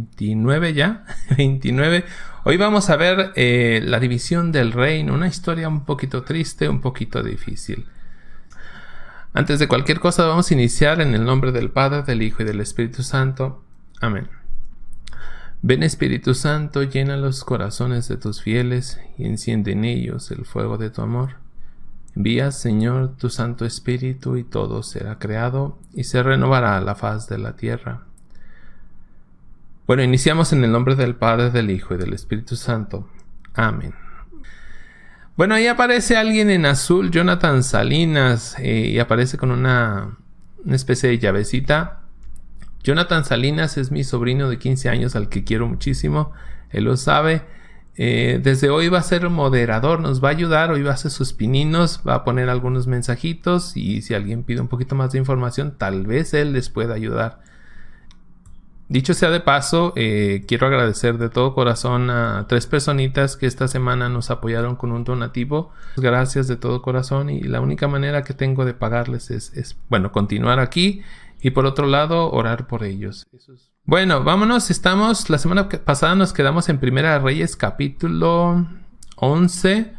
29 ya, 29. Hoy vamos a ver la división del reino, una historia un poquito triste, un poquito difícil. Antes de cualquier cosa vamos a iniciar en el nombre del Padre, del Hijo y del Espíritu Santo. Amén. Ven Espíritu Santo, llena los corazones de tus fieles y enciende en ellos el fuego de tu amor. Envía, Señor, tu Santo Espíritu y todo será creado y se renovará la faz de la tierra. Bueno, iniciamos en el nombre del Padre, del Hijo y del Espíritu Santo. Amén. Bueno, ahí aparece alguien en azul, Jonathan Salinas, y aparece con una especie de llavecita. Jonathan Salinas es mi sobrino de 15 años al que quiero muchísimo. Él lo sabe. Desde hoy va a ser moderador, nos va a ayudar. Hoy va a hacer sus pininos, va a poner algunos mensajitos. Y si alguien pide un poquito más de información, tal vez él les pueda ayudar. Dicho sea de paso, quiero agradecer de todo corazón a 3 personitas que esta semana nos apoyaron con un donativo. Gracias de todo corazón, y la única manera que tengo de pagarles es continuar aquí y por otro lado orar por ellos. Bueno, vámonos. La semana pasada nos quedamos en Primera de Reyes capítulo 11.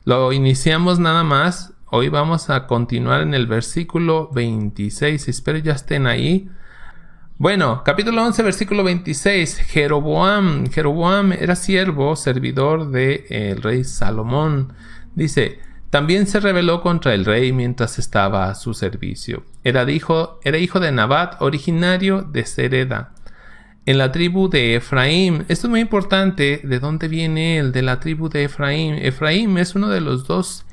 Lo iniciamos nada más. Hoy vamos a continuar en el versículo 26. Espero ya estén ahí. Bueno, capítulo 11, versículo 26. Jeroboam era servidor del rey Salomón. Dice: también se rebeló contra el rey mientras estaba a su servicio. Era hijo de Nabat, originario de Sereda, en la tribu de Efraín. Esto es muy importante. ¿De dónde viene él? De la tribu de Efraín. Efraín es uno de los 2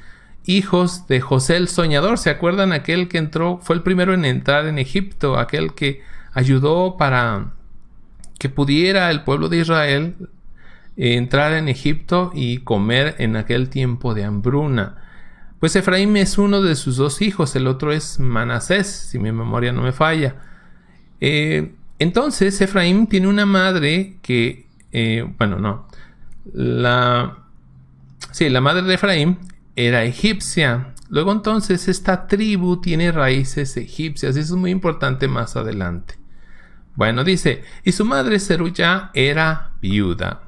hijos de José el soñador. ¿Se acuerdan? Aquel que fue el primero en entrar en Egipto, aquel que ayudó para que pudiera el pueblo de Israel entrar en Egipto y comer en aquel tiempo de hambruna. Pues Efraín es uno de sus 2 hijos, el otro es Manasés, si mi memoria no me falla. Entonces Efraín tiene una madre que, la madre de Efraín era egipcia. Luego entonces esta tribu tiene raíces egipcias, y eso es muy importante más adelante. Bueno, dice: y su madre Zeruya era viuda.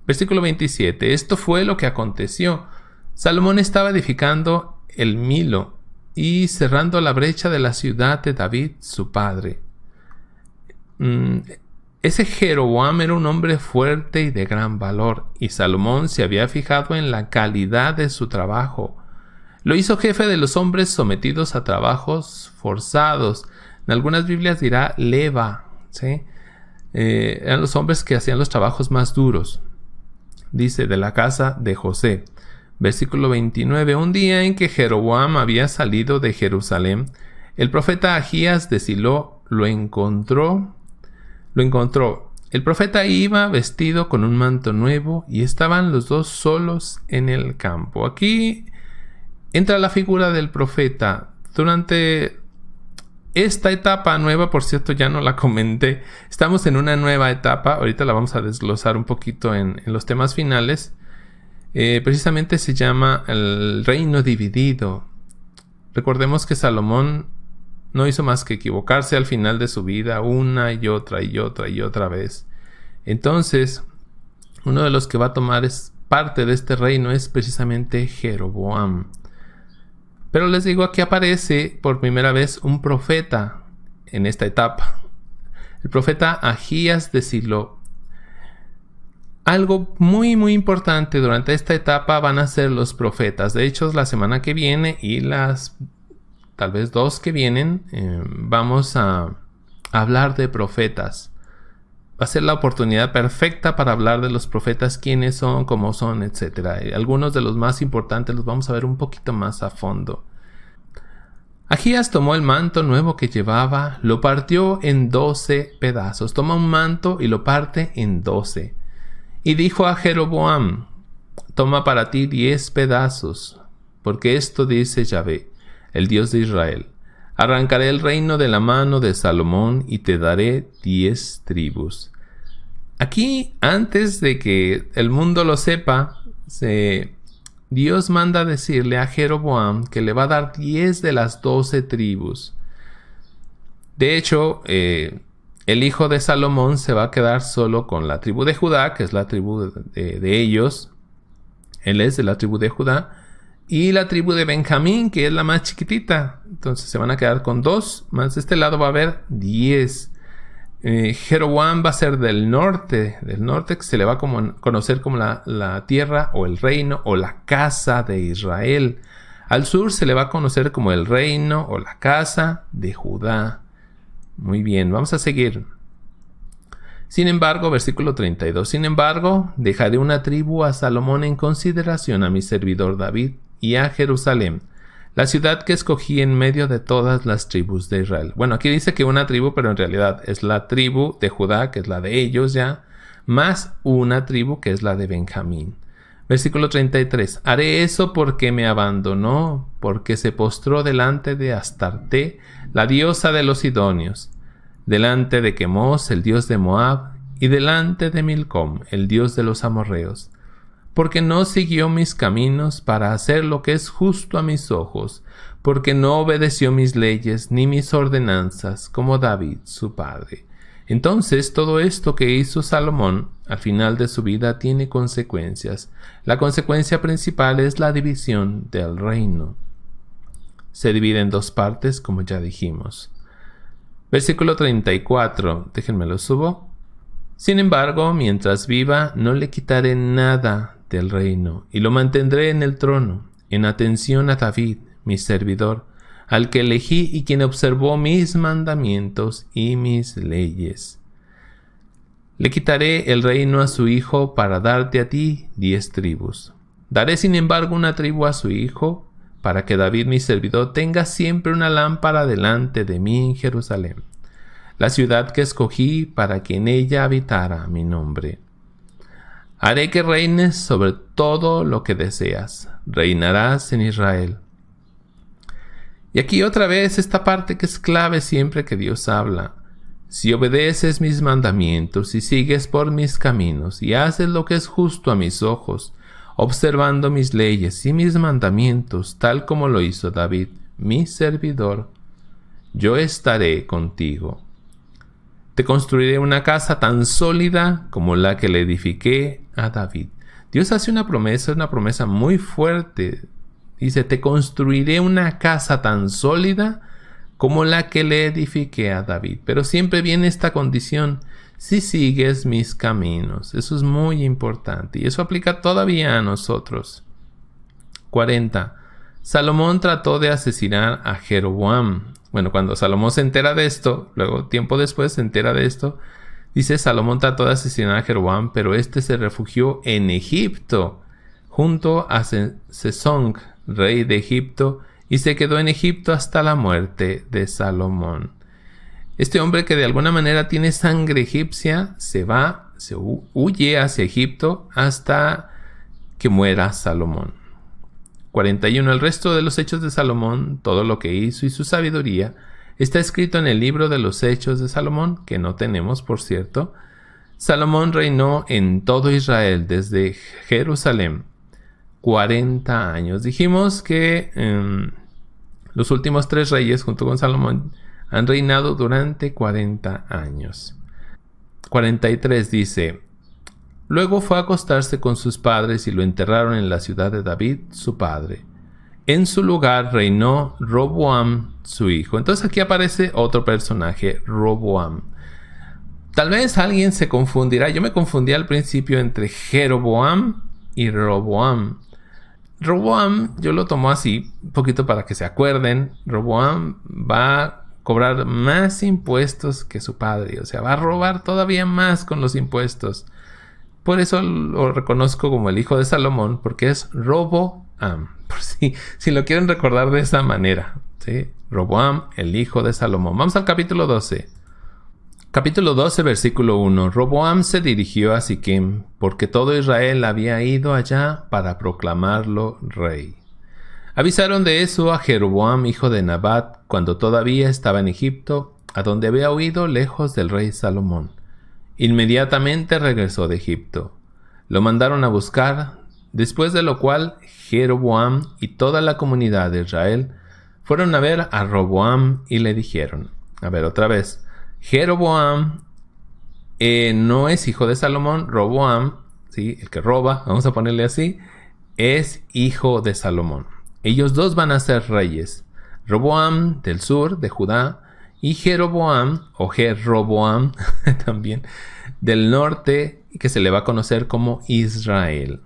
Versículo 27. Esto fue lo que aconteció. Salomón estaba edificando el Milo y cerrando la brecha de la ciudad de David, su padre. Ese Jeroboam era un hombre fuerte y de gran valor, y Salomón se había fijado en la calidad de su trabajo. Lo hizo jefe de los hombres sometidos a trabajos forzados. En algunas Biblias dirá leva, ¿sí? Eran los hombres que hacían los trabajos más duros. Dice: de la casa de José. Versículo 29. Un día en que Jeroboam había salido de Jerusalén, el profeta Ahías de Silo lo encontró. El profeta iba vestido con un manto nuevo y estaban los 2 solos en el campo. Aquí entra la figura del profeta. Durante esta etapa nueva, por cierto, ya no la comenté. Estamos en una nueva etapa. Ahorita la vamos a desglosar un poquito en los temas finales. Precisamente se llama el reino dividido. Recordemos que Salomón no hizo más que equivocarse al final de su vida una y otra vez. Entonces, uno de los que va a tomar parte de este reino es precisamente Jeroboam. Pero les digo, aquí aparece por primera vez un profeta en esta etapa. El profeta Ahías de Silo. Algo muy muy importante durante esta etapa van a ser los profetas. De hecho, la semana que viene y las tal vez 2 que vienen, vamos a hablar de profetas. Va a ser la oportunidad perfecta para hablar de los profetas, quiénes son, cómo son, etc. Algunos de los más importantes los vamos a ver un poquito más a fondo. Ahías tomó el manto nuevo que llevaba, lo partió en 12 pedazos. Toma un manto y lo parte en 12. Y dijo a Jeroboam: toma para ti 10 pedazos, porque esto dice Yahvé, el Dios de Israel: arrancaré el reino de la mano de Salomón y te daré 10 tribus. Aquí, antes de que el mundo lo sepa, Dios manda decirle a Jeroboam que le va a dar 10 de las 12 tribus. De hecho, el hijo de Salomón se va a quedar solo con la tribu de Judá, que es la tribu de ellos. Él es de la tribu de Judá. Y la tribu de Benjamín, que es la más chiquitita. Entonces se van a quedar con 2. Más de este lado va a haber 10. Jeroboam va a ser del norte, que se le va a conocer como la tierra o el reino o la casa de Israel. Al sur se le va a conocer como el reino o la casa de Judá. Muy bien, vamos a seguir. Sin embargo, versículo 32. Sin embargo, dejaré una tribu a Salomón en consideración a mi servidor David y a Jerusalén, la ciudad que escogí en medio de todas las tribus de Israel. Bueno, aquí dice que una tribu, pero en realidad es la tribu de Judá, que es la de ellos ya, más una tribu que es la de Benjamín. Versículo 33. Haré eso porque me abandonó, porque se postró delante de Astarte, la diosa de los sidonios, delante de Quemos, el dios de Moab, y delante de Milcom, el dios de los amorreos, porque no siguió mis caminos para hacer lo que es justo a mis ojos, porque no obedeció mis leyes ni mis ordenanzas, como David su padre. Entonces todo esto que hizo Salomón al final de su vida tiene consecuencias. La consecuencia principal es la división del reino. Se divide en 2 partes, como ya dijimos. Versículo 34, déjenme lo subo. Sin embargo, mientras viva, no le quitaré nada del reino, y lo mantendré en el trono, en atención a David, mi servidor, al que elegí y quien observó mis mandamientos y mis leyes. Le quitaré el reino a su hijo para darte a ti 10 tribus. Daré sin embargo una tribu a su hijo, para que David mi servidor tenga siempre una lámpara delante de mí en Jerusalén, la ciudad que escogí para que en ella habitara mi nombre. Haré que reines sobre todo lo que deseas. Reinarás en Israel. Y aquí otra vez esta parte que es clave siempre que Dios habla. Si obedeces mis mandamientos y sigues por mis caminos y haces lo que es justo a mis ojos, observando mis leyes y mis mandamientos, tal como lo hizo David, mi servidor, yo estaré contigo. Te construiré una casa tan sólida como la que le edifiqué a David. Dios hace una promesa muy fuerte. Dice, te construiré una casa tan sólida como la que le edifiqué a David. Pero siempre viene esta condición, si sigues mis caminos. Eso es muy importante y eso aplica todavía a nosotros. 40. Salomón trató de asesinar a Jeroboam. Bueno, cuando Salomón se entera de esto, luego tiempo después se entera de esto, dice, Salomón trató de asesinar a Jeroboam, pero este se refugió en Egipto, junto a Sesong, rey de Egipto, y se quedó en Egipto hasta la muerte de Salomón. Este hombre que de alguna manera tiene sangre egipcia, se huye hacia Egipto hasta que muera Salomón. 41. El resto de los hechos de Salomón, todo lo que hizo y su sabiduría, está escrito en el libro de los hechos de Salomón, que no tenemos, por cierto. Salomón reinó en todo Israel desde Jerusalén 40 años. Dijimos que los últimos 3 reyes junto con Salomón han reinado durante 40 años. 43 dice, luego fue a acostarse con sus padres y lo enterraron en la ciudad de David, su padre. En su lugar reinó Roboam, su hijo. Entonces aquí aparece otro personaje, Roboam. Tal vez alguien se confundirá. Yo me confundí al principio entre Jeroboam y Roboam. Roboam, yo lo tomo así, un poquito para que se acuerden. Roboam va a cobrar más impuestos que su padre. O sea, va a robar todavía más con los impuestos. Por eso lo reconozco como el hijo de Salomón, porque es Roboam. Por si lo quieren recordar de esa manera, ¿sí? Roboam, el hijo de Salomón. Vamos al capítulo 12. Capítulo 12, versículo 1. Roboam se dirigió a Siquem, porque todo Israel había ido allá para proclamarlo rey. Avisaron de eso a Jeroboam, hijo de Nabat, cuando todavía estaba en Egipto, a donde había huido lejos del rey Salomón. Inmediatamente regresó de Egipto. Lo mandaron a buscar, después de lo cual Jeroboam y toda la comunidad de Israel fueron a ver a Roboam y le dijeron, a ver otra vez, Jeroboam no es hijo de Salomón. Roboam, ¿sí? El que roba, vamos a ponerle así, es hijo de Salomón. Ellos dos van a ser reyes. Roboam del sur, de Judá, y Jeroboam, o Jeroboam también, del norte, que se le va a conocer como Israel.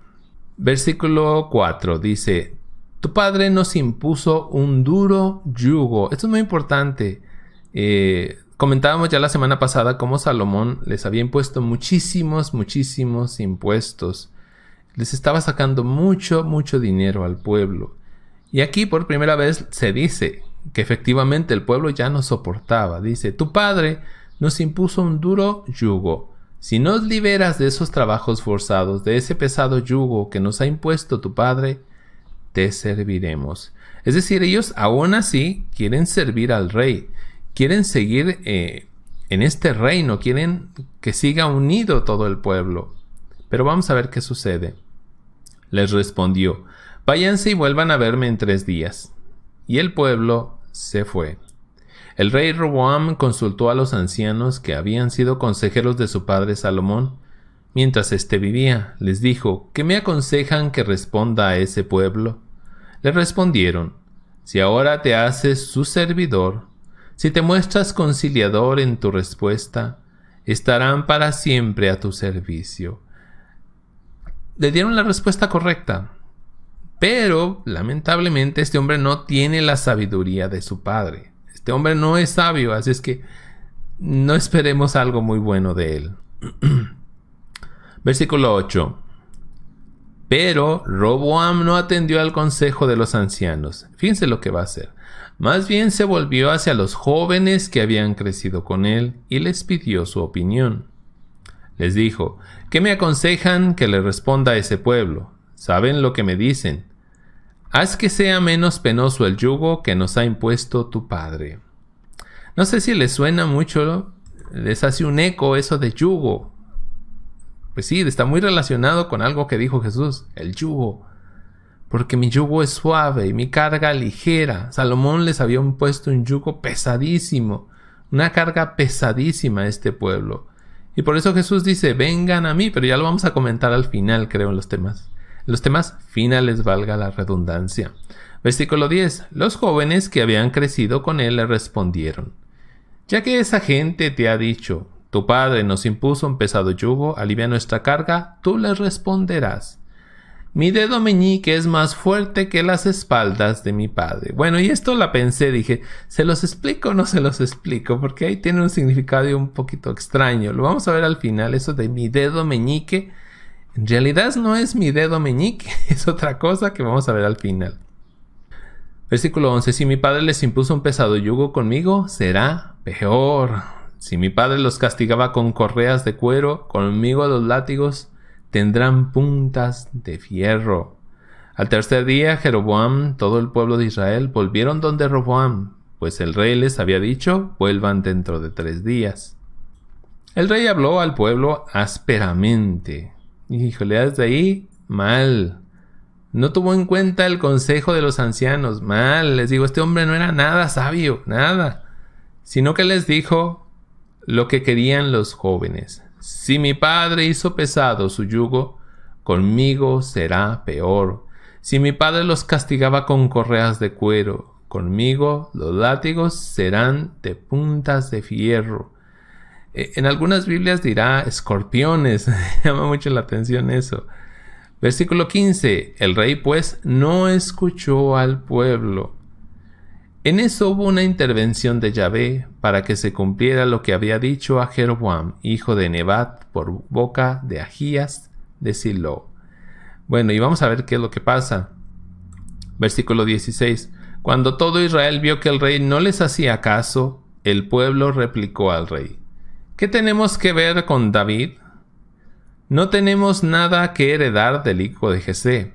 Versículo 4 dice: tu padre nos impuso un duro yugo. Esto es muy importante. Comentábamos ya la semana pasada cómo Salomón les había impuesto muchísimos impuestos. Les estaba sacando mucho dinero al pueblo. Y aquí por primera vez se dice que efectivamente el pueblo ya no soportaba. Dice: tu padre nos impuso un duro yugo. Si nos liberas de esos trabajos forzados, de ese pesado yugo que nos ha impuesto tu padre, te serviremos. Es decir, ellos aún así quieren servir al rey. Quieren seguir en este reino. Quieren que siga unido todo el pueblo. Pero vamos a ver qué sucede. Les respondió: váyanse y vuelvan a verme en 3 días. Y el pueblo se fue. El rey Roboam consultó a los ancianos que habían sido consejeros de su padre Salomón. Mientras éste vivía, les dijo: ¿qué me aconsejan que responda a ese pueblo? Le respondieron: si ahora te haces su servidor, si te muestras conciliador en tu respuesta, estarán para siempre a tu servicio. Le dieron la respuesta correcta. Pero, lamentablemente, este hombre no tiene la sabiduría de su padre. Este hombre no es sabio, así es que no esperemos algo muy bueno de él. Versículo 8. Pero Roboam no atendió al consejo de los ancianos. Fíjense lo que va a hacer. Más bien se volvió hacia los jóvenes que habían crecido con él y les pidió su opinión. Les dijo: ¿qué me aconsejan que le responda a ese pueblo? ¿Saben lo que me dicen? Haz que sea menos penoso el yugo que nos ha impuesto tu padre. No sé si les suena mucho, les hace un eco eso de yugo. Pues sí, está muy relacionado con algo que dijo Jesús, el yugo. Porque mi yugo es suave y mi carga ligera. Salomón les había impuesto un yugo pesadísimo, una carga pesadísima a este pueblo. Y por eso Jesús dice: vengan a mí, pero ya lo vamos a comentar al final, creo, en los temas. Los temas finales, valga la redundancia. Versículo 10. Los jóvenes que habían crecido con él le respondieron: ya que esa gente te ha dicho: tu padre nos impuso un pesado yugo, alivia nuestra carga, tú les responderás: mi dedo meñique es más fuerte que las espaldas de mi padre. Bueno, y esto la pensé, dije, ¿se los explico o no se los explico? Porque ahí tiene un significado un poquito extraño. Lo vamos a ver al final, eso de mi dedo meñique. En realidad no es mi dedo meñique, es otra cosa que vamos a ver al final. Versículo 11. Si mi padre les impuso un pesado yugo conmigo, será peor. Si mi padre los castigaba con correas de cuero, conmigo los látigos tendrán puntas de fierro. Al tercer día, Jeroboam, todo el pueblo de Israel, volvieron donde Roboam, pues el rey les había dicho: vuelvan dentro de 3 días. El rey habló al pueblo ásperamente. Híjole, desde ahí, mal. No tuvo en cuenta el consejo de los ancianos. Mal, les digo, este hombre no era nada sabio, nada. Sino que les dijo lo que querían los jóvenes. Si mi padre hizo pesado su yugo, conmigo será peor. Si mi padre los castigaba con correas de cuero, conmigo los látigos serán de puntas de fierro. En algunas Biblias dirá escorpiones. Llama mucho la atención eso. Versículo 15. El rey pues no escuchó al pueblo. En eso hubo una intervención de Yahvé para que se cumpliera lo que había dicho a Jeroboam, hijo de Nebat, por boca de Ahías de Silo. Bueno, y vamos a ver qué es lo que pasa. Versículo 16. Cuando todo Israel vio que el rey no les hacía caso, el pueblo replicó al rey: ¿qué tenemos que ver con David? No tenemos nada que heredar del hijo de Jesé.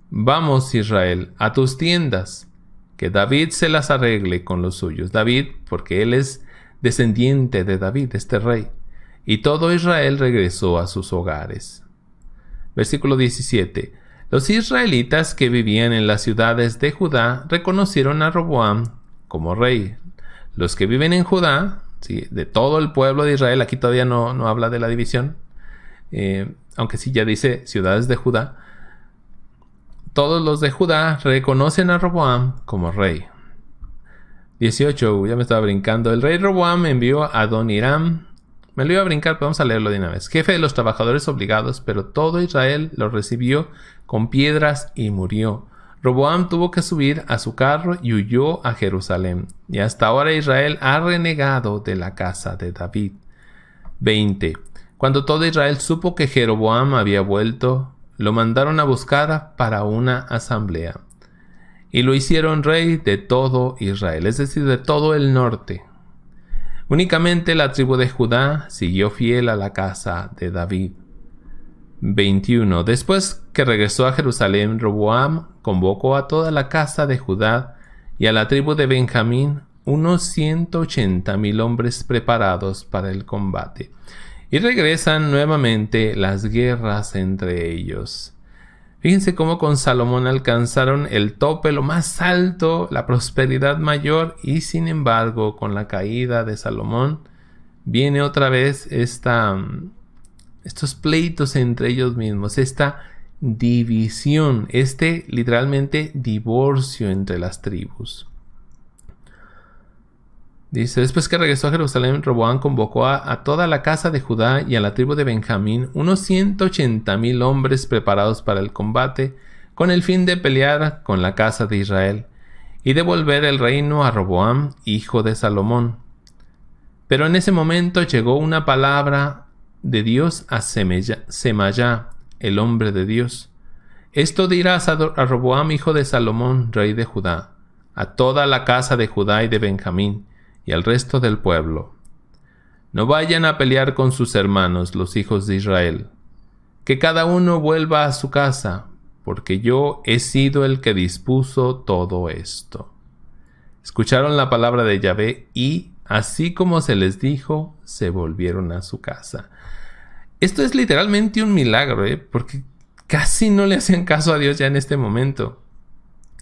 Vamos, Israel, a tus tiendas, que David se las arregle con los suyos. David, porque él es descendiente de David, este rey. Y todo Israel regresó a sus hogares. Versículo 17. Los israelitas que vivían en las ciudades de Judá reconocieron a Roboam como rey. Los que viven en Judá ¿sí? De todo el pueblo de Israel. Aquí todavía no habla de la división, aunque sí ya dice ciudades de Judá. Todos los de Judá reconocen a Roboam como rey. 18, ya me estaba brincando. El rey Roboam envió a Adoniram. Me lo iba a brincar, pero vamos a leerlo de una vez. Jefe de los trabajadores obligados, pero todo Israel lo recibió con piedras y murió. Roboam tuvo que subir a su carro y huyó a Jerusalén. Y hasta ahora Israel ha renegado de la casa de David. 20. Cuando todo Israel supo que Jeroboam había vuelto, lo mandaron a buscar para una asamblea. Y lo hicieron rey de todo Israel, es decir, de todo el norte. Únicamente la tribu de Judá siguió fiel a la casa de David. 21. Después que regresó a Jerusalén, Roboam convocó a toda la casa de Judá y a la tribu de Benjamín, unos 180,000 hombres preparados para el combate. Y regresan nuevamente las guerras entre ellos. Fíjense cómo con Salomón alcanzaron el tope, lo más alto, la prosperidad mayor, y sin embargo con la caída de Salomón viene otra vez estos pleitos entre ellos mismos, esta división, literalmente divorcio entre las tribus. Dice, después que regresó a Jerusalén, Roboam convocó a toda la casa de Judá y a la tribu de Benjamín, unos 180,000 hombres preparados para el combate, con el fin de pelear con la casa de Israel, y devolver el reino a Roboam, hijo de Salomón. Pero en ese momento llegó una palabra de Dios a Semayá, el hombre de Dios. Esto dirás a Roboam, hijo de Salomón, rey de Judá, a toda la casa de Judá y de Benjamín, y al resto del pueblo. No vayan a pelear con sus hermanos, los hijos de Israel. Que cada uno vuelva a su casa, porque yo he sido el que dispuso todo esto. Escucharon la palabra de Yahvé y, así como se les dijo, se volvieron a su casa. Esto es literalmente un milagro, porque casi no le hacían caso a Dios ya en este momento.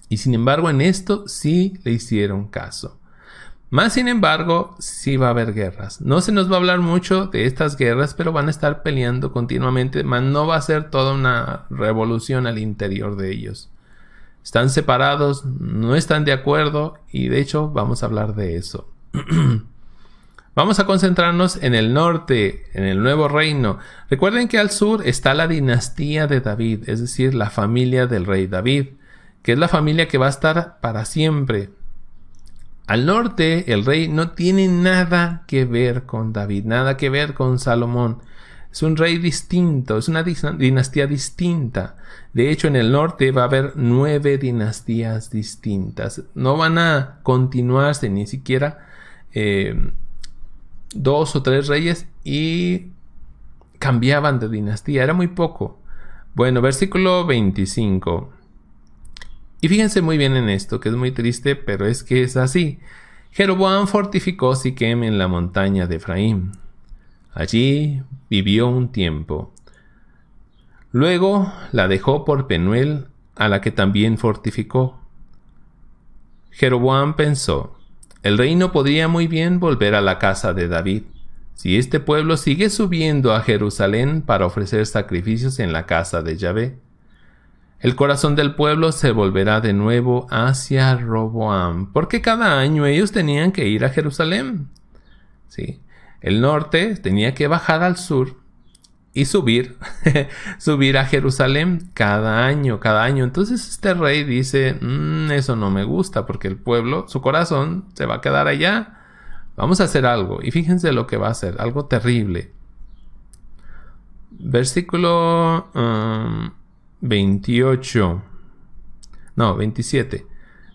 Y sin embargo, en esto sí le hicieron caso. Más sin embargo, sí va a haber guerras. No se nos va a hablar mucho de estas guerras, pero van a estar peleando continuamente. Más no va a ser toda una revolución al interior de ellos. Están separados, no están de acuerdo, y de hecho vamos a hablar de eso. Vamos a concentrarnos en el norte, en el nuevo reino. Recuerden que al sur está la dinastía de David, es decir, la familia del rey David, que es la familia que va a estar para siempre. Al norte, el rey no tiene nada que ver con David, nada que ver con Salomón. Es un rey distinto, es una dinastía distinta. De hecho, en el norte va a haber 9 dinastías distintas. No van a continuarse ni siquiera 2 o 3 reyes y cambiaban de dinastía. Era muy poco. Bueno, versículo 25. Y fíjense muy bien en esto, que es muy triste, pero es que es así. Jeroboam fortificó Siquem en la montaña de Efraín. Allí vivió un tiempo. Luego la dejó por Penuel, a la que también fortificó. Jeroboam pensó, el reino podría muy bien volver a la casa de David, si este pueblo sigue subiendo a Jerusalén para ofrecer sacrificios en la casa de Yahvé. El corazón del pueblo se volverá de nuevo hacia Roboam, porque cada año ellos tenían que ir a Jerusalén. ¿Sí? El norte tenía que bajar al sur y subir a Jerusalén cada año. Entonces este rey dice, eso no me gusta, porque el pueblo, su corazón se va a quedar allá. Vamos a hacer algo. Y fíjense lo que va a hacer, algo terrible. Versículo 27.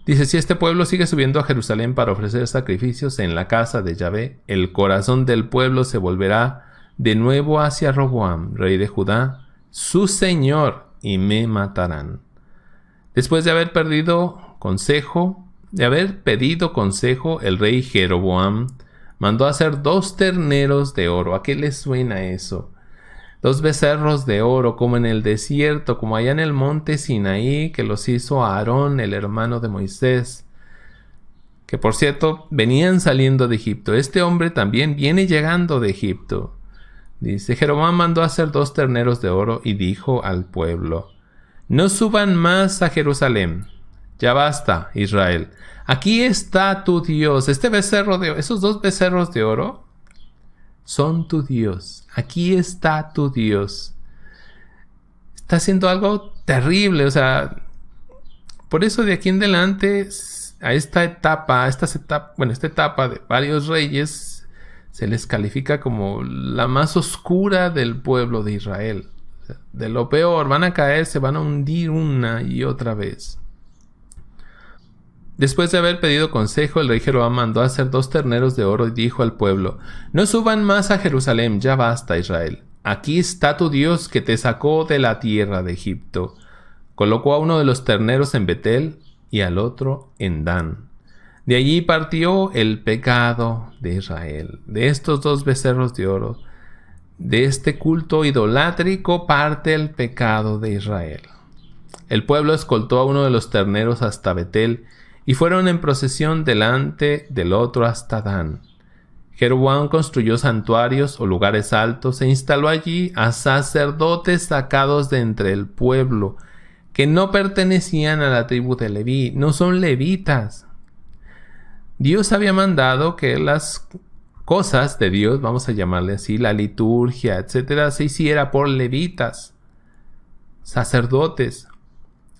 Dice, si este pueblo sigue subiendo a Jerusalén para ofrecer sacrificios en la casa de Yahvé, el corazón del pueblo se volverá de nuevo hacia Roboam, rey de Judá, su señor, y me matarán. Después de haber pedido consejo, el rey Jeroboam mandó hacer 2 terneros de oro. ¿A qué les suena eso? 2 becerros de oro, como en el desierto, como allá en el monte Sinaí, que los hizo Aarón, el hermano de Moisés. que por cierto venían saliendo de Egipto. Este hombre también viene llegando de Egipto. Dice, Jeroboam mandó a hacer 2 terneros de oro y dijo al pueblo, no suban más a Jerusalén. Ya basta, Israel. Aquí está tu Dios. Esos 2 becerros de oro son tu Dios. Aquí está tu Dios. Está haciendo algo terrible. O sea, por eso de aquí en adelante, a esta etapa de varios reyes, se les califica como la más oscura del pueblo de Israel. O sea, de lo peor, van a caer, se van a hundir una y otra vez. Después de haber pedido consejo, el rey Jeroboam mandó a hacer 2 terneros de oro y dijo al pueblo, no suban más a Jerusalén, ya basta, Israel. Aquí está tu Dios que te sacó de la tierra de Egipto. Colocó a uno de los terneros en Betel y al otro en Dan. De allí partió el pecado de Israel. De estos 2 becerros de oro, de este culto idolátrico parte el pecado de Israel. El pueblo escoltó a uno de los terneros hasta Betel y fueron en procesión delante del otro hasta Dan. Jeroboam construyó santuarios o lugares altos e instaló allí a sacerdotes sacados de entre el pueblo, que no pertenecían a la tribu de Leví, no son levitas. Dios había mandado que las cosas de Dios, vamos a llamarle así, la liturgia, etcétera, se hiciera por levitas, sacerdotes.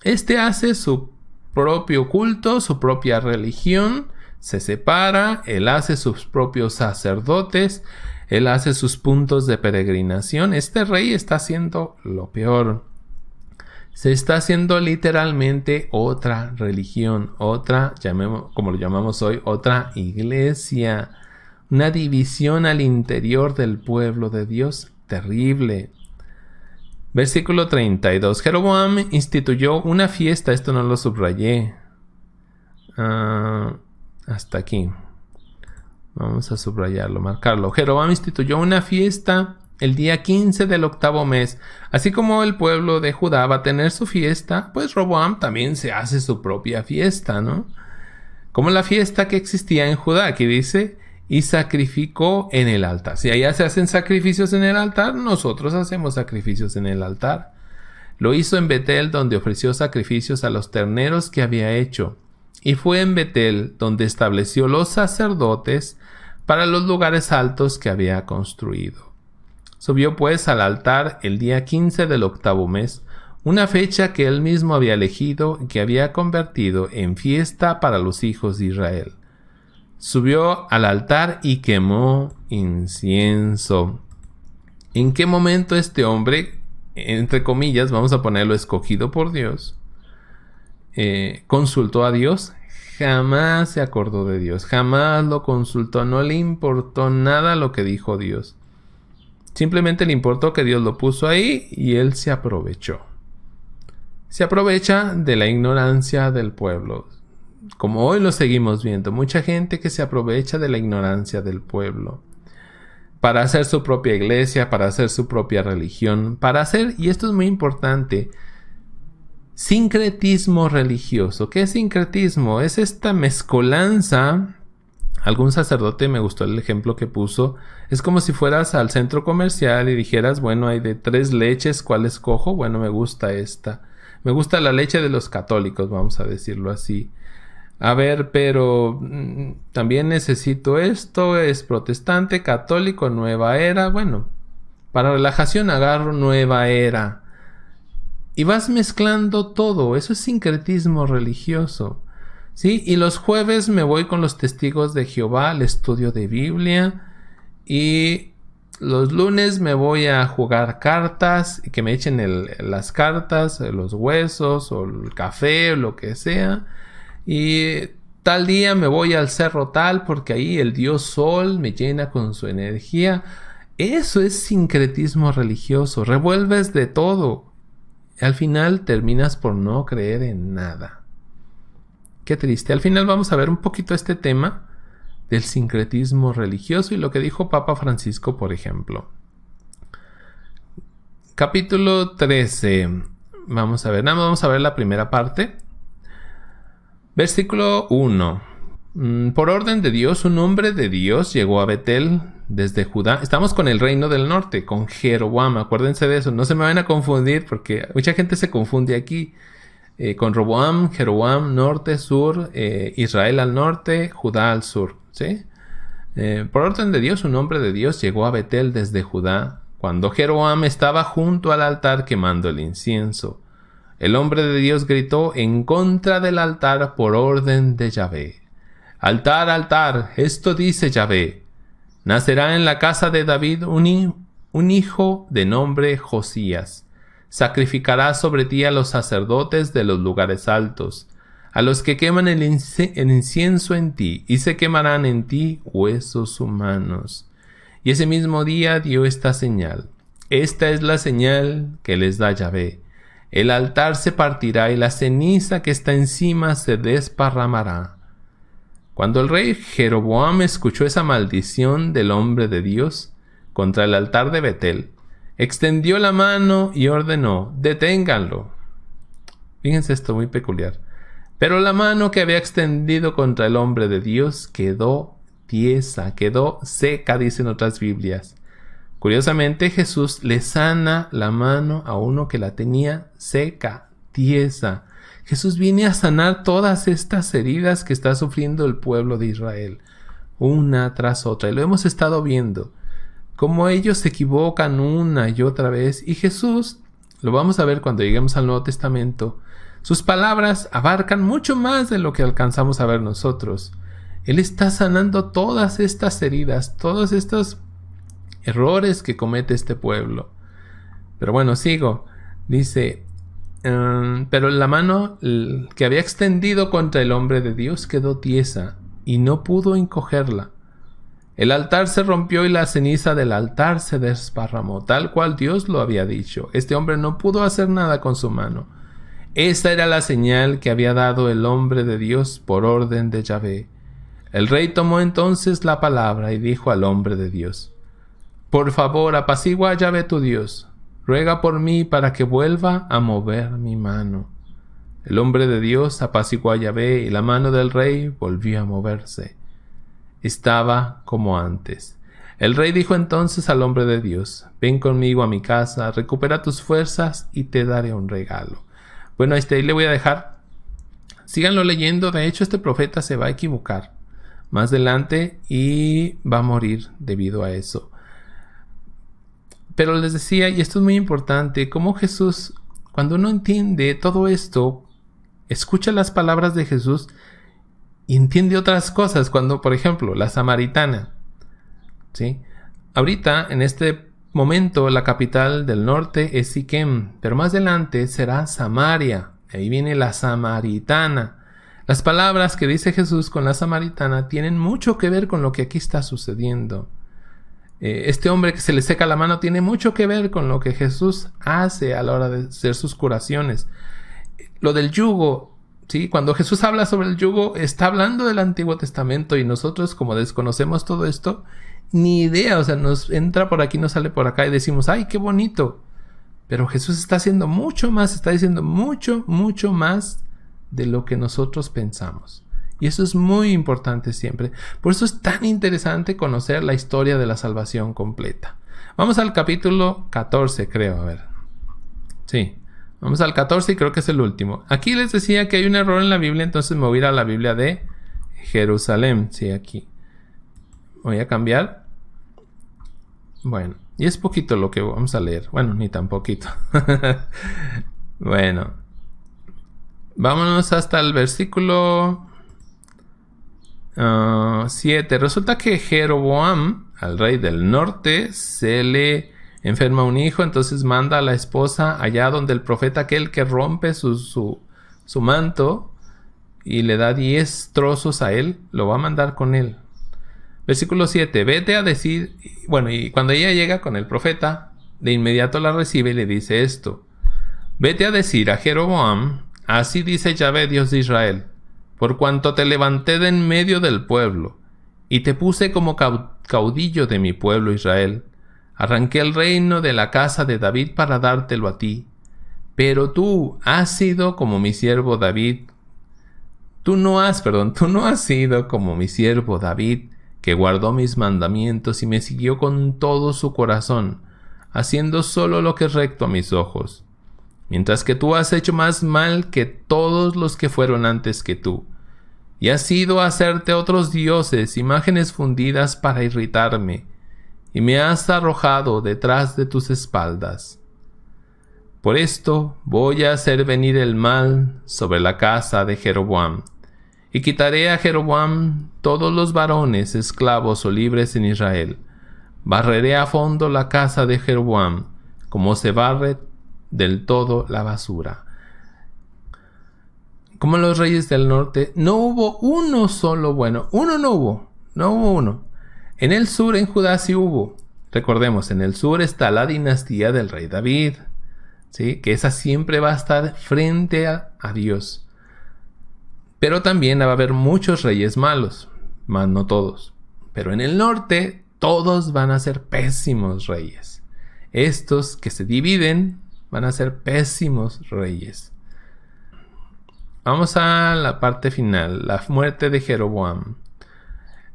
Este hace su propio culto, su propia religión, se separa, él hace sus propios sacerdotes, él hace sus puntos de peregrinación. Este rey está haciendo lo peor. Se está haciendo literalmente otra religión, otra, como lo llamamos hoy, otra iglesia, una división al interior del pueblo de Dios terrible. Versículo 32. Jeroboam instituyó una fiesta, esto no lo subrayé, hasta aquí. Vamos a subrayarlo, marcarlo. Jeroboam instituyó una fiesta el día 15 del 8º mes. Así como el pueblo de Judá va a tener su fiesta, pues Roboam también se hace su propia fiesta, ¿no? Como la fiesta que existía en Judá. Aquí dice, y sacrificó en el altar. Si allá se hacen sacrificios en el altar, nosotros hacemos sacrificios en el altar. Lo hizo en Betel, donde ofreció sacrificios a los terneros que había hecho. Y fue en Betel donde estableció los sacerdotes para los lugares altos que había construido. Subió pues al altar el día 15 del 8º mes, una fecha que él mismo había elegido y que había convertido en fiesta para los hijos de Israel. Subió al altar y quemó incienso. ¿En qué momento este hombre, entre comillas, vamos a ponerlo escogido por Dios, consultó a Dios? Jamás se acordó de Dios, jamás lo consultó, no le importó nada lo que dijo Dios. Simplemente le importó que Dios lo puso ahí y él se aprovechó. Se aprovecha de la ignorancia del pueblo. Como hoy lo seguimos viendo, mucha gente que se aprovecha de la ignorancia del pueblo para hacer su propia iglesia, para hacer su propia religión, para hacer, y esto es muy importante, sincretismo religioso. ¿Qué es sincretismo? Es esta mezcolanza. Algún sacerdote, me gustó el ejemplo que puso, es como si fueras al centro comercial y dijeras, bueno, hay de 3 leches, ¿cuál escojo? Bueno, me gusta esta. Me gusta la leche de los católicos, vamos a decirlo así. A ver, pero también necesito esto, es protestante, católico, nueva era. Bueno, para relajación agarro nueva era. Y vas mezclando todo, eso es sincretismo religioso. ¿Sí? Y los jueves me voy con los testigos de Jehová al estudio de Biblia. Y los lunes me voy a jugar cartas y que me echen las cartas, los huesos o el café o lo que sea. Y tal día me voy al cerro tal porque ahí el dios sol me llena con su energía. Eso es sincretismo religioso. Revuelves de todo. Al final terminas por no creer en nada. Qué triste. Al final vamos a ver un poquito este tema del sincretismo religioso y lo que dijo Papa Francisco, por ejemplo. Capítulo 13. Vamos a ver la primera parte. Versículo 1. Por orden de Dios, un hombre de Dios llegó a Betel desde Judá. Estamos con el reino del norte, con Jeroboam. Acuérdense de eso. No se me van a confundir porque mucha gente se confunde aquí. Con Roboam, Jeroboam, norte, sur, Israel al norte, Judá al sur. ¿Sí? Por orden de Dios, un hombre de Dios llegó a Betel desde Judá, cuando Jeroboam estaba junto al altar quemando el incienso. El hombre de Dios gritó en contra del altar por orden de Yahvé. Altar, altar, esto dice Yahvé. Nacerá en la casa de David un hijo de nombre Josías. Sacrificará sobre ti a los sacerdotes de los lugares altos, a los que queman el incienso en ti, y se quemarán en ti huesos humanos. Y ese mismo día dio esta señal. Esta es la señal que les da Yahvé. El altar se partirá y la ceniza que está encima se desparramará. Cuando el rey Jeroboam escuchó esa maldición del hombre de Dios contra el altar de Betel, extendió la mano y ordenó: deténganlo. Fíjense esto muy peculiar. Pero la mano que había extendido contra el hombre de Dios quedó tiesa, quedó seca, dicen otras Biblias. Curiosamente, Jesús le sana la mano a uno que la tenía seca, tiesa. Jesús viene a sanar todas estas heridas que está sufriendo el pueblo de Israel, una tras otra. Y lo hemos estado viendo, cómo ellos se equivocan una y otra vez. Y Jesús, lo vamos a ver cuando lleguemos al Nuevo Testamento, sus palabras abarcan mucho más de lo que alcanzamos a ver nosotros. Él está sanando todas estas heridas, todos estos errores que comete este pueblo. Pero bueno, sigo. Dice: pero la mano que había extendido contra el hombre de Dios quedó tiesa y no pudo encogerla. El altar se rompió y la ceniza del altar se desparramó, tal cual Dios lo había dicho. Este hombre no pudo hacer nada con su mano. Esta era la señal que había dado el hombre de Dios por orden de Yahvé. El rey tomó entonces la palabra y dijo al hombre de Dios: por favor, apacigua a Yahvé tu Dios. Ruega por mí para que vuelva a mover mi mano. El hombre de Dios apaciguó a Yahvé y la mano del rey volvió a moverse. Estaba como antes. El rey dijo entonces al hombre de Dios: ven conmigo a mi casa, recupera tus fuerzas y te daré un regalo. Bueno, ahí le voy a dejar. Síganlo leyendo. De hecho, este profeta se va a equivocar más adelante y va a morir debido a eso. Pero les decía, y esto es muy importante, cómo Jesús, cuando uno entiende todo esto, escucha las palabras de Jesús y entiende otras cosas. Cuando, por ejemplo, la samaritana, ¿sí? Ahorita, en este momento, la capital del norte es Siquem, pero más adelante será Samaria. Ahí viene la samaritana. Las palabras que dice Jesús con la samaritana tienen mucho que ver con lo que aquí está sucediendo. Este hombre que se le seca la mano tiene mucho que ver con lo que Jesús hace a la hora de hacer sus curaciones. Lo del yugo, ¿sí? Cuando Jesús habla sobre el yugo, está hablando del Antiguo Testamento y nosotros, como desconocemos todo esto, ni idea, o sea, nos entra por aquí, nos sale por acá y decimos: ¡ay, qué bonito! Pero Jesús está haciendo mucho más, está diciendo mucho, mucho más de lo que nosotros pensamos. Y eso es muy importante siempre. Por eso es tan interesante conocer la historia de la salvación completa. Vamos al capítulo 14, creo. A ver. Sí. Vamos al 14 y creo que es el último. Aquí les decía que hay un error en la Biblia, entonces me voy a ir a la Biblia de Jerusalén. Sí, aquí. Voy a cambiar. Bueno. Y es poquito lo que vamos a leer. Bueno, ni tan poquito. Bueno. Vámonos hasta el versículo 7. Resulta que Jeroboam, al rey del norte, se le enferma un hijo, entonces manda a la esposa allá donde el profeta aquel que rompe su manto y le da 10 trozos a él, lo va a mandar con él. Versículo 7. Vete a decir, bueno, y cuando ella llega con el profeta, de inmediato la recibe y le dice esto: vete a decir a Jeroboam: así dice Yahvé, Dios de Israel, por cuanto te levanté de en medio del pueblo, y te puse como caudillo de mi pueblo Israel. Arranqué el reino de la casa de David para dártelo a ti. Pero tú has sido como mi siervo David, Tú no has sido como mi siervo David, que guardó mis mandamientos y me siguió con todo su corazón, haciendo solo lo que es recto a mis ojos. Mientras que tú has hecho más mal que todos los que fueron antes que tú, y has ido a hacerte otros dioses, imágenes fundidas para irritarme, y me has arrojado detrás de tus espaldas. Por esto voy a hacer venir el mal sobre la casa de Jeroboam, y quitaré a Jeroboam todos los varones esclavos o libres en Israel. Barreré a fondo la casa de Jeroboam, como se barre del todo la basura. Como los reyes del norte, no hubo uno solo bueno. No hubo uno. En el sur, en Judá, sí hubo. Recordemos, en el sur está la dinastía del rey David, ¿sí? Que esa siempre va a estar frente a Dios. Pero también va a haber muchos reyes malos, mas no todos. Pero en el norte, todos van a ser pésimos reyes. Estos que se dividen van a ser pésimos reyes. Vamos a la parte final, la muerte de Jeroboam.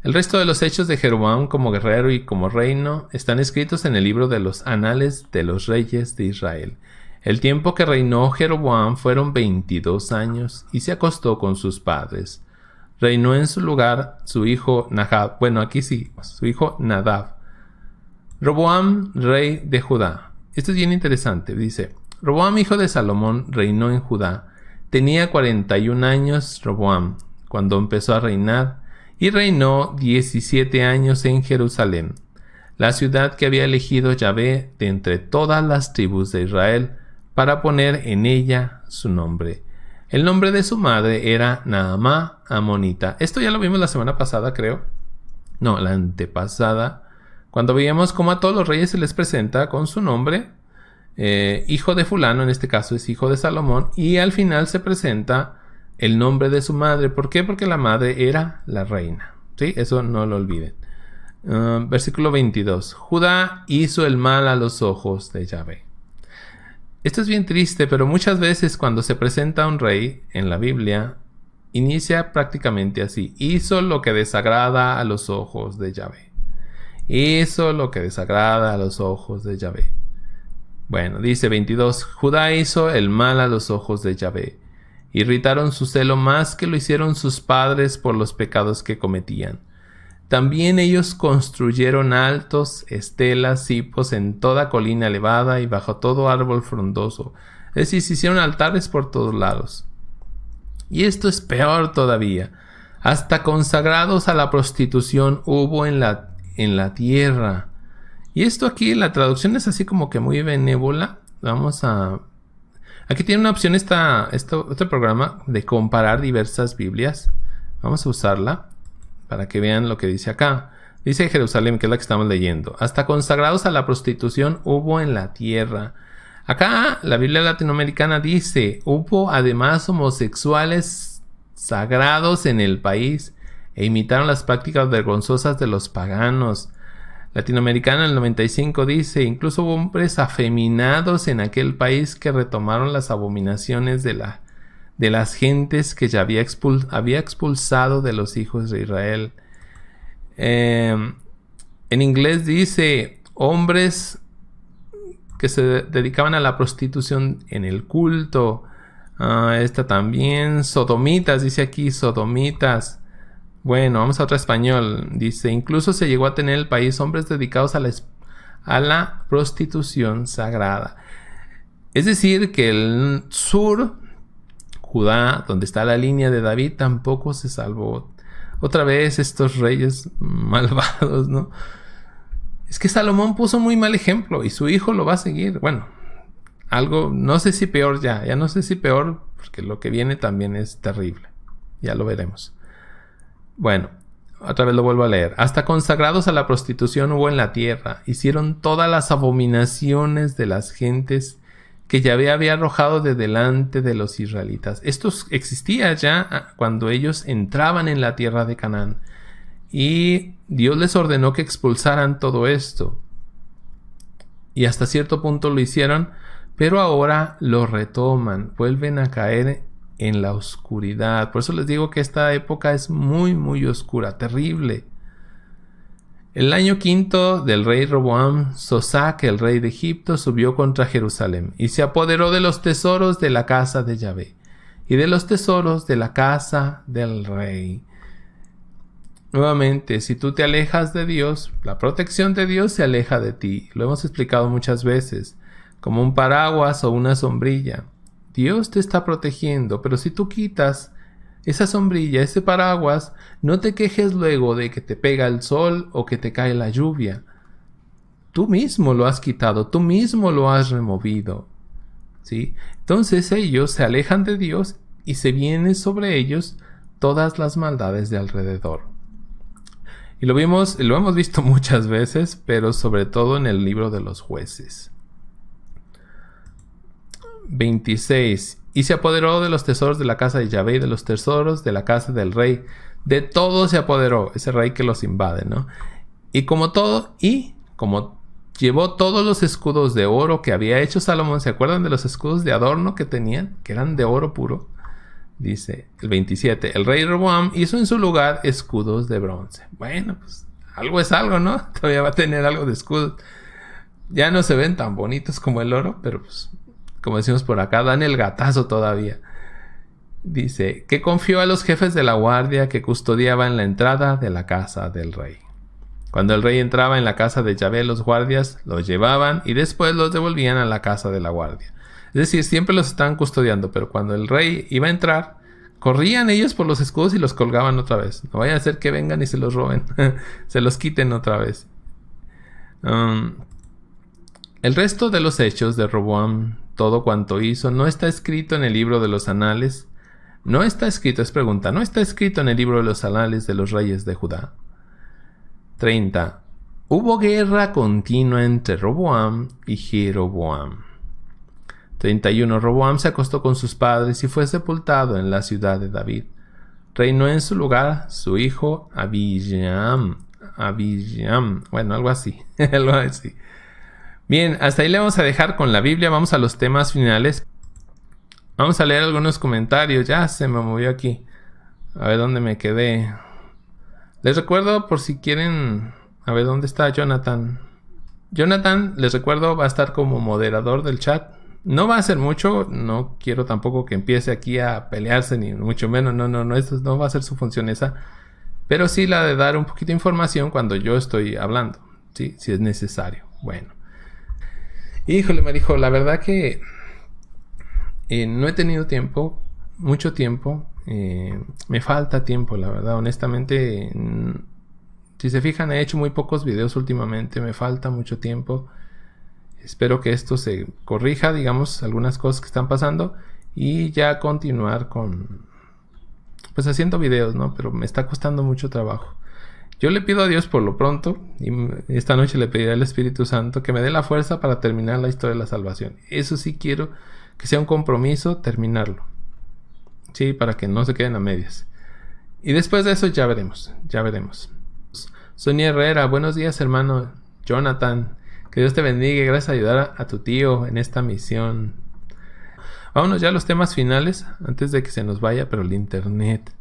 El resto de los hechos de Jeroboam como guerrero y como reino están escritos en el libro de los anales de los reyes de Israel. El tiempo que reinó Jeroboam fueron 22 años y se acostó con sus padres. Reinó en su lugar su hijo Nadab. Su hijo Nadab. Roboam, rey de Judá. Esto es bien interesante. Dice, Roboam, hijo de Salomón, reinó en Judá. Tenía 41 años Roboam cuando empezó a reinar y reinó 17 años en Jerusalén, la ciudad que había elegido Yahvé de entre todas las tribus de Israel para poner en ella su nombre. El nombre de su madre era Naamá Amonita. Esto ya lo vimos la semana pasada, creo. No, la antepasada. Cuando veíamos cómo a todos los reyes se les presenta con su nombre. Hijo de fulano, en este caso es hijo de Salomón. Y al final se presenta el nombre de su madre. ¿Por qué? Porque la madre era la reina. ¿Sí? Eso no lo olviden. Versículo 22. Judá hizo el mal a los ojos de Yahvé. Esto es bien triste, pero muchas veces cuando se presenta un rey en la Biblia, inicia prácticamente así. Hizo lo que desagrada a los ojos de Yahvé. Hizo lo que desagrada a los ojos de Yahvé. Bueno, dice 22. Judá hizo el mal a los ojos de Yahvé. Irritaron su celo más que lo hicieron sus padres por los pecados que cometían. También ellos construyeron altos, estelas, hipos en toda colina elevada y bajo todo árbol frondoso. Es decir, se hicieron altares por todos lados. Y esto es peor todavía. Hasta consagrados a la prostitución hubo en la tierra. Y esto aquí, la traducción es así como que muy benévola. Aquí tiene una opción este programa de comparar diversas Biblias. Vamos a usarla para que vean lo que dice acá. Dice Jerusalén, que es la que estamos leyendo. Hasta consagrados a la prostitución hubo en la tierra. Acá la Biblia latinoamericana dice, hubo además homosexuales sagrados en el país e imitaron las prácticas vergonzosas de los paganos. Latinoamericana el 95 dice, incluso hubo hombres afeminados en aquel país que retomaron las abominaciones de las gentes que ya había expulsado de los hijos de Israel. En inglés dice hombres que se dedicaban a la prostitución en el culto. Esta también, sodomitas, dice aquí, sodomitas. Bueno, vamos a otro español. Dice, incluso se llegó a tener en el país hombres dedicados a la prostitución sagrada. Es decir, que el sur, Judá, donde está la línea de David, tampoco se salvó. Otra vez estos reyes malvados, ¿no? Es que Salomón puso muy mal ejemplo y su hijo lo va a seguir. Bueno, algo, no sé si peor ya no sé si peor, porque lo que viene también es terrible. Ya lo veremos. Bueno, otra vez lo vuelvo a leer. Hasta consagrados a la prostitución hubo en la tierra. Hicieron todas las abominaciones de las gentes que Yahvé había arrojado de delante de los israelitas. Esto existía ya cuando ellos entraban en la tierra de Canaán. Y Dios les ordenó que expulsaran todo esto. Y hasta cierto punto lo hicieron, pero ahora lo retoman. Vuelven a caer en la oscuridad. Por eso les digo que esta época es muy, muy oscura, terrible. El año quinto del rey Roboam, Sosac, el rey de Egipto, subió contra Jerusalén y se apoderó de los tesoros de la casa de Yahvé y de los tesoros de la casa del rey. Nuevamente, si tú te alejas de Dios, la protección de Dios se aleja de ti. Lo hemos explicado muchas veces, como un paraguas o una sombrilla. Dios te está protegiendo, pero si tú quitas esa sombrilla, ese paraguas, no te quejes luego de que te pega el sol o que te cae la lluvia. Tú mismo lo has quitado, tú mismo lo has removido, ¿sí? Entonces ellos se alejan de Dios y se vienen sobre ellos todas las maldades de alrededor. Y lo hemos visto muchas veces, pero sobre todo en el libro de los jueces. 26. Y se apoderó de los tesoros de la casa de Yahvé y de los tesoros de la casa del rey. De todo se apoderó, ese rey que los invade, ¿no? Y como llevó todos los escudos de oro que había hecho Salomón, ¿se acuerdan de los escudos de adorno que tenían? Que eran de oro puro. Dice el 27, el rey Roboam hizo en su lugar escudos de bronce. Bueno, pues algo es algo, ¿no? Todavía va a tener algo de escudos. Ya no se ven tan bonitos como el oro, pero pues, como decimos por acá, dan el gatazo todavía. Dice, que confió a los jefes de la guardia que custodiaban la entrada de la casa del rey. Cuando el rey entraba en la casa de Yahvé, los guardias los llevaban y después los devolvían a la casa de la guardia. Es decir, siempre los estaban custodiando, pero cuando el rey iba a entrar, corrían ellos por los escudos y los colgaban otra vez. No vaya a ser que vengan y se los roben, se los quiten otra vez. El resto de los hechos de Roboam, todo cuanto hizo, no está escrito en el libro de los anales. No está escrito, es pregunta, ¿no está escrito en el libro de los anales de los reyes de Judá? 30. Hubo guerra continua entre Roboam y Jeroboam. 31. Roboam se acostó con sus padres y fue sepultado en la ciudad de David. Reinó en su lugar su hijo Abijam. Bueno, algo así. Algo así. Bien, hasta ahí le vamos a dejar con la Biblia. Vamos a los temas finales. Vamos a leer algunos comentarios. Ya se me movió aquí. A ver dónde me quedé. Les recuerdo por si quieren... A ver dónde está Jonathan. Jonathan, les recuerdo, va a estar como moderador del chat. No va a ser mucho, no quiero tampoco que empiece aquí a pelearse, ni mucho menos, no, eso no va a ser su función esa, pero sí la de dar un poquito de información cuando yo estoy hablando, ¿sí? Si es necesario. Bueno. Híjole, Marijo, la verdad que no he tenido tiempo, mucho tiempo, me falta tiempo, la verdad, honestamente, si se fijan, he hecho muy pocos videos últimamente, me falta mucho tiempo. Espero que esto se corrija, digamos, algunas cosas que están pasando y ya continuar con, pues haciendo videos, ¿no? Pero me está costando mucho trabajo. Yo le pido a Dios por lo pronto, y esta noche le pediré al Espíritu Santo que me dé la fuerza para terminar la historia de la salvación. Eso sí quiero que sea un compromiso terminarlo. Sí, para que no se queden a medias. Y después de eso ya veremos, ya veremos. Sonia Herrera, buenos días hermano Jonathan. Que Dios te bendiga y gracias a ayudar a tu tío en esta misión. Vámonos ya a los temas finales antes de que se nos vaya, pero el internet.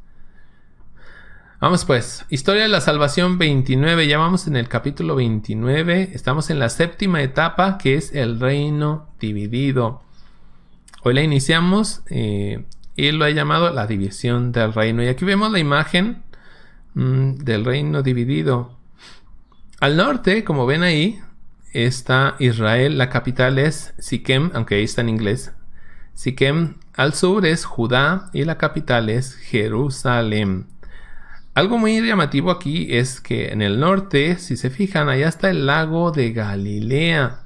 Vamos pues, Historia de la Salvación 29, ya vamos en el capítulo 29, estamos en la séptima etapa que es el reino dividido. Hoy la iniciamos y lo he llamado la división del reino. Y aquí vemos la imagen del reino dividido. Al norte, como ven ahí, está Israel, la capital es Siquem, aunque ahí está en inglés. Siquem, al sur es Judá y la capital es Jerusalén. Algo muy llamativo aquí es que en el norte, si se fijan, allá está el lago de Galilea.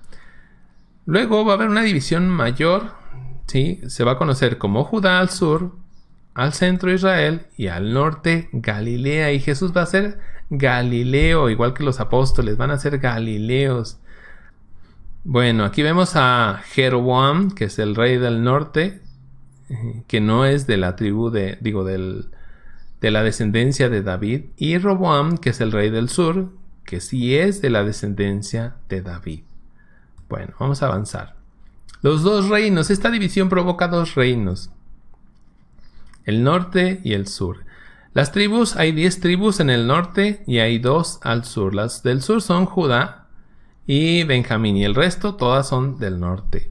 Luego va a haber una división mayor, ¿sí? Se va a conocer como Judá al sur, al centro Israel y al norte Galilea. Y Jesús va a ser Galileo, igual que los apóstoles, van a ser Galileos. Bueno, aquí vemos a Jeroboam, que es el rey del norte, que no es de la tribu de la descendencia de David, y Roboam, que es el rey del sur, que sí es de la descendencia de David. Bueno, vamos a avanzar. Los dos reinos, esta división provoca dos reinos. el norte y el sur. Las tribus, hay 10 tribus en el norte y hay 2 al sur. Las del sur son Judá y Benjamín, y el resto todas son del norte.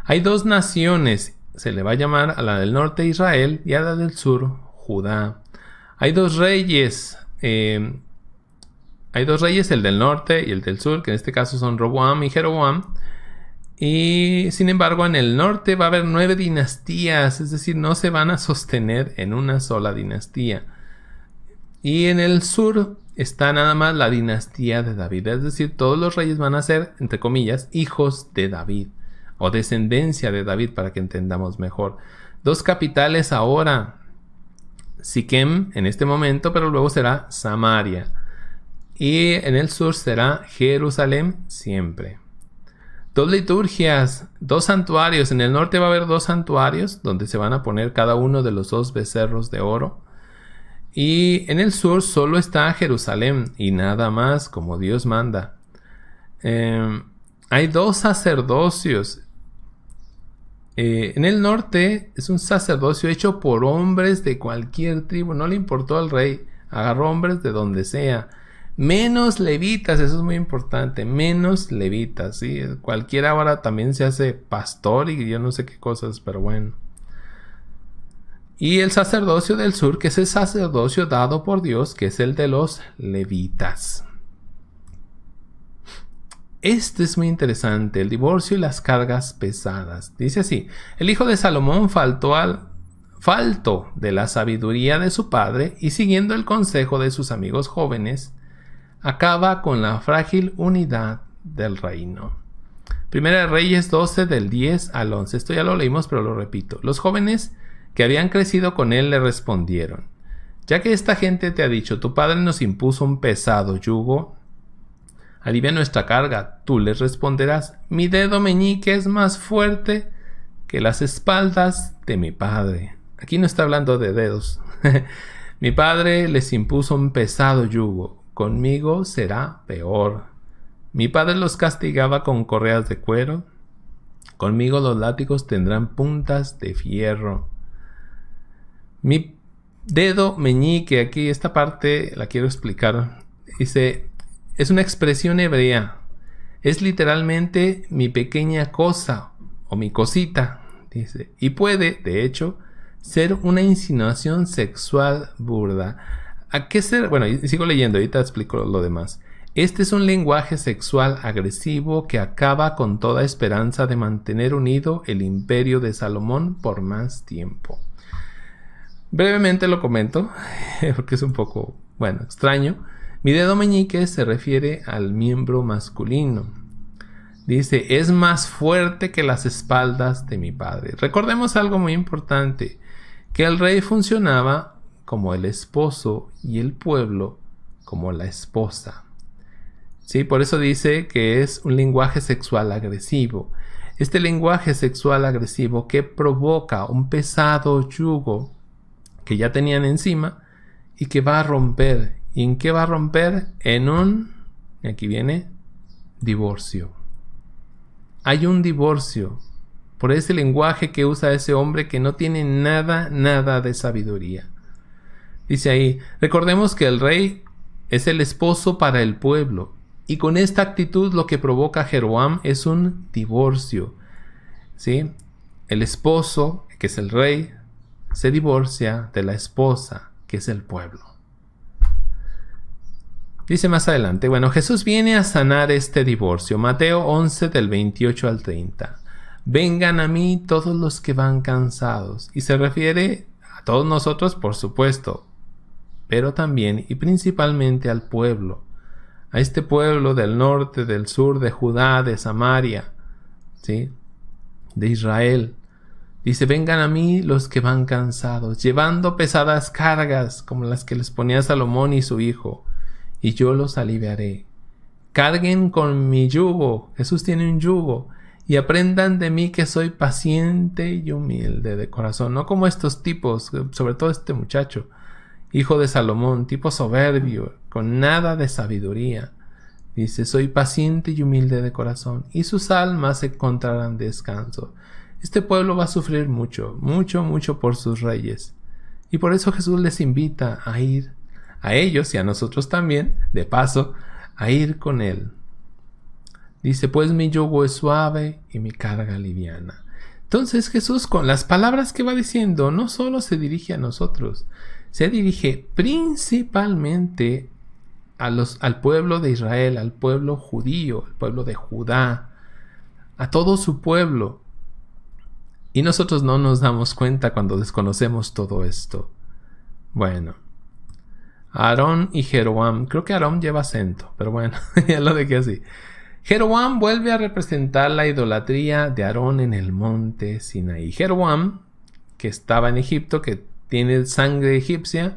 Hay 2 naciones, se le va a llamar a la del norte Israel y a la del sur Judá. Hay 2 reyes, el del norte y el del sur, que en este caso son Roboam y Jeroboam. Y sin embargo, en el norte va a haber 9 dinastías, es decir, no se van a sostener en una sola dinastía. Y en el sur está nada más la dinastía de David, es decir, todos los reyes van a ser, entre comillas, hijos de David, o descendencia de David, para que entendamos mejor. 2 capitales ahora, Siquem en este momento, pero luego será Samaria. Y en el sur será Jerusalén siempre. 2 liturgias, 2 santuarios. En el norte va a haber 2 santuarios donde se van a poner cada uno de los 2 becerros de oro. Y en el sur solo está Jerusalén y nada más, como Dios manda. Hay 2 sacerdocios. En el norte es un sacerdocio hecho por hombres de cualquier tribu. No le importó al rey, agarró hombres de donde sea. Menos levitas, eso es muy importante, menos levitas, ¿sí? Cualquiera ahora también se hace pastor y yo no sé qué cosas, pero bueno. Y el sacerdocio del sur, que es el sacerdocio dado por Dios, que es el de los levitas. Este es muy interesante, el divorcio y las cargas pesadas. Dice así: el hijo de Salomón faltó de la sabiduría de su padre y siguiendo el consejo de sus amigos jóvenes, acaba con la frágil unidad del reino. Primera de Reyes 12 del 10 al 11. Esto ya lo leímos, pero lo repito. Los jóvenes que habían crecido con él le respondieron: ya que esta gente te ha dicho, tu padre nos impuso un pesado yugo, alivia nuestra carga. Tú les responderás: mi dedo meñique es más fuerte que las espaldas de mi padre. Aquí no está hablando de dedos. Mi padre les impuso un pesado yugo. Conmigo será peor. Mi padre los castigaba con correas de cuero. Conmigo los látigos tendrán puntas de fierro. Mi dedo meñique, aquí esta parte la quiero explicar. Dice, es una expresión hebrea. Es literalmente mi pequeña cosa o mi cosita, dice. Y puede, de hecho, ser una insinuación sexual burda. ¿A qué ser? Bueno, sigo leyendo, ahorita explico lo demás. Este es un lenguaje sexual agresivo que acaba con toda esperanza de mantener unido el imperio de Salomón por más tiempo. Brevemente lo comento, porque es un poco, bueno, extraño. Mi dedo meñique se refiere al miembro masculino. Dice, es más fuerte que las espaldas de mi padre. Recordemos algo muy importante, que el rey funcionaba como el esposo y el pueblo como la esposa. Sí, por eso dice que es un lenguaje sexual agresivo. Este lenguaje sexual agresivo que provoca un pesado yugo que ya tenían encima y que va a romper. ¿Y en qué va a romper? En un, aquí viene, divorcio. Hay un divorcio por ese lenguaje que usa ese hombre que no tiene nada de sabiduría. Dice ahí, recordemos que el rey es el esposo para el pueblo. Y con esta actitud lo que provoca Jeroboam es un divorcio. ¿Sí? El esposo, que es el rey, se divorcia de la esposa, que es el pueblo. Dice más adelante, bueno, Jesús viene a sanar este divorcio. Mateo 11 del 28 al 30. Vengan a mí todos los que van cansados. Y se refiere a todos nosotros, por supuesto, pero también y principalmente al pueblo. A este pueblo del norte, del sur, de Judá, de Samaria, ¿sí? De Israel. Dice, vengan a mí los que van cansados, llevando pesadas cargas como las que les ponía Salomón y su hijo, y yo los aliviaré. Carguen con mi yugo, Jesús tiene un yugo, y aprendan de mí que soy paciente y humilde de corazón. No como estos tipos, sobre todo este muchacho, hijo de Salomón, tipo soberbio, con nada de sabiduría. Dice, soy paciente y humilde de corazón, y sus almas encontrarán descanso. Este pueblo va a sufrir mucho por sus reyes. Y por eso Jesús les invita a ir, a ellos y a nosotros también, de paso, a ir con Él. Dice, pues mi yugo es suave y mi carga liviana. Entonces Jesús, con las palabras que va diciendo, no solo se dirige a nosotros, se dirige principalmente al pueblo de Israel, al pueblo judío, al pueblo de Judá, a todo su pueblo. Y nosotros no nos damos cuenta cuando desconocemos todo esto. Bueno, Aarón y Jeroboam, creo que Aarón lleva acento, pero bueno, ya lo dejé así. Jeroboam vuelve a representar la idolatría de Aarón en el monte Sinaí. Jeroboam, que estaba en Egipto, que tiene sangre egipcia,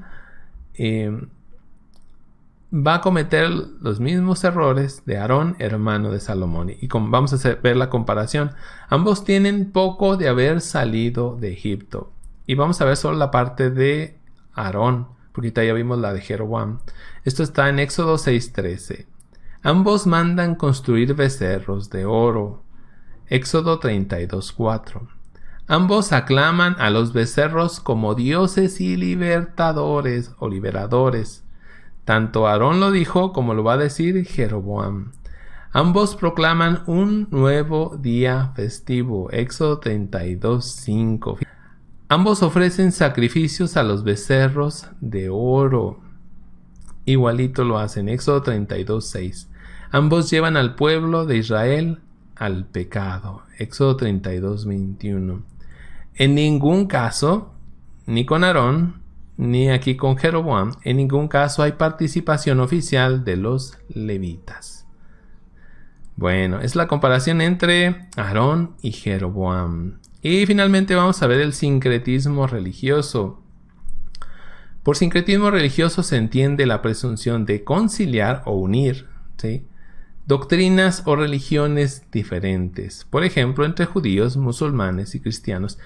va a cometer los mismos errores de Aarón, hermano de Salomón. Y vamos a ver la comparación. Ambos tienen poco de haber salido de Egipto. Y vamos a ver solo la parte de Aarón, porque ahorita ya vimos la de Jeroboam. Esto está en Éxodo 6:13. Ambos mandan construir becerros de oro. Éxodo 32:4. Ambos aclaman a los becerros como dioses y libertadores o liberadores. Tanto Aarón lo dijo como lo va a decir Jeroboam. Ambos proclaman un nuevo día festivo. Éxodo 32:5. Ambos ofrecen sacrificios a los becerros de oro. Igualito lo hacen. Éxodo 32:6. Ambos llevan al pueblo de Israel al pecado. Éxodo 32:21. En ningún caso, ni con Aarón, ni aquí con Jeroboam, en ningún caso hay participación oficial de los levitas. Bueno, es la comparación entre Aarón y Jeroboam. Y finalmente vamos a ver el sincretismo religioso. Por sincretismo religioso se entiende la presunción de conciliar o unir, ¿sí?, doctrinas o religiones diferentes, por ejemplo, entre judíos, musulmanes y cristianos.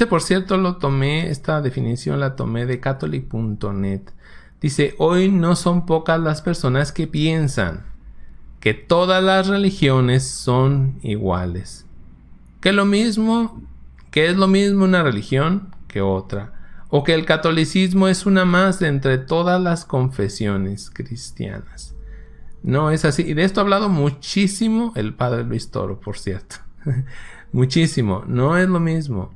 Por cierto, esta definición la tomé de catholic.net. Dice, hoy no son pocas las personas que piensan que todas las religiones son iguales. Que es lo mismo una religión que otra. O que el catolicismo es una más de entre todas las confesiones cristianas. No es así. Y de esto ha hablado muchísimo el padre Luis Toro, por cierto. Muchísimo. No es lo mismo.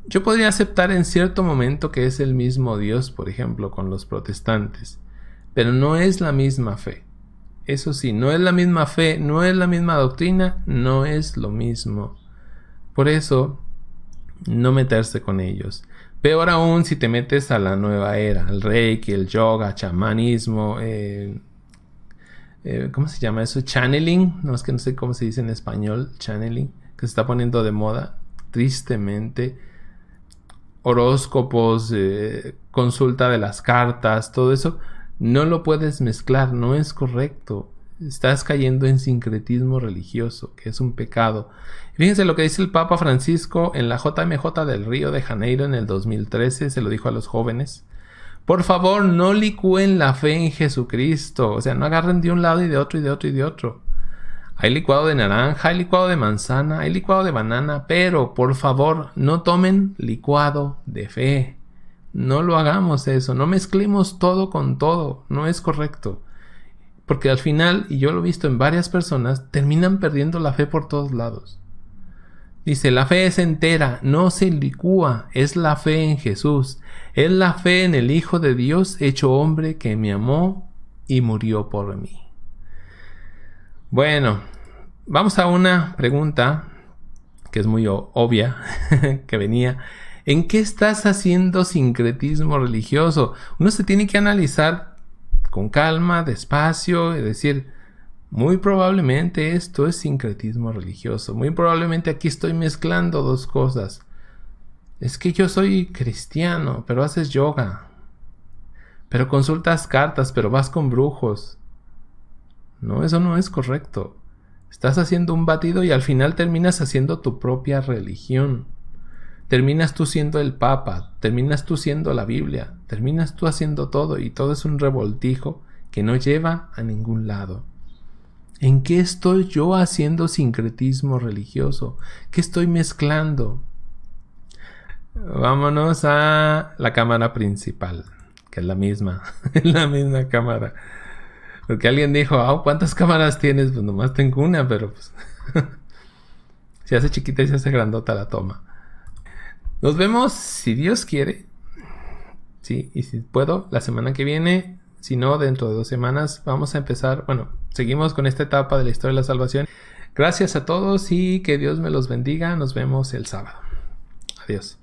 Yo podría aceptar en cierto momento que es el mismo Dios, por ejemplo, con los protestantes. Pero no es la misma fe. Eso sí, no es la misma fe, no es la misma doctrina, no es lo mismo. Por eso, no meterse con ellos. Peor aún si te metes a la nueva era, el reiki, el yoga, chamanismo, ¿cómo se llama eso? Channeling, no es que no sé cómo se dice en español, channeling, que se está poniendo de moda, tristemente. Horóscopos, consulta de las cartas, todo eso, no lo puedes mezclar, no es correcto. Estás cayendo en sincretismo religioso, que es un pecado. Fíjense lo que dice el Papa Francisco en la JMJ del Río de Janeiro en el 2013, se lo dijo a los jóvenes. Por favor, no licúen la fe en Jesucristo. O sea, no agarren de un lado y de otro y de otro y de otro. Hay licuado de naranja, hay licuado de manzana, hay licuado de banana, pero por favor, no tomen licuado de fe. No lo hagamos eso, no mezclemos todo con todo, no es correcto. Porque al final, y yo lo he visto en varias personas, terminan perdiendo la fe por todos lados. Dice, la fe es entera, no se licúa, es la fe en Jesús, es la fe en el Hijo de Dios hecho hombre que me amó y murió por mí. Bueno, vamos a una pregunta que es muy obvia, que venía. ¿En qué estás haciendo sincretismo religioso? Uno se tiene que analizar con calma, despacio, y decir, muy probablemente esto es sincretismo religioso. Muy probablemente aquí estoy mezclando dos cosas. Es que yo soy cristiano, pero haces yoga. Pero consultas cartas, pero vas con brujos. No, eso no es correcto. Estás haciendo un batido y al final terminas haciendo tu propia religión. Terminas tú siendo el Papa, terminas tú siendo la Biblia, terminas tú haciendo todo y todo es un revoltijo que no lleva a ningún lado. ¿En qué estoy yo haciendo sincretismo religioso? ¿Qué estoy mezclando? Vámonos a la cámara principal, que es la misma. Es la misma cámara. Porque alguien dijo, ¿cuántas cámaras tienes? Pues nomás tengo una, pero pues se hace chiquita y se hace grandota la toma. Nos vemos, si Dios quiere. Sí, y si puedo, la semana que viene. Si no, dentro de 2 semanas vamos a empezar. Bueno, seguimos con esta etapa de la historia de la salvación. Gracias a todos y que Dios me los bendiga. Nos vemos el sábado. Adiós.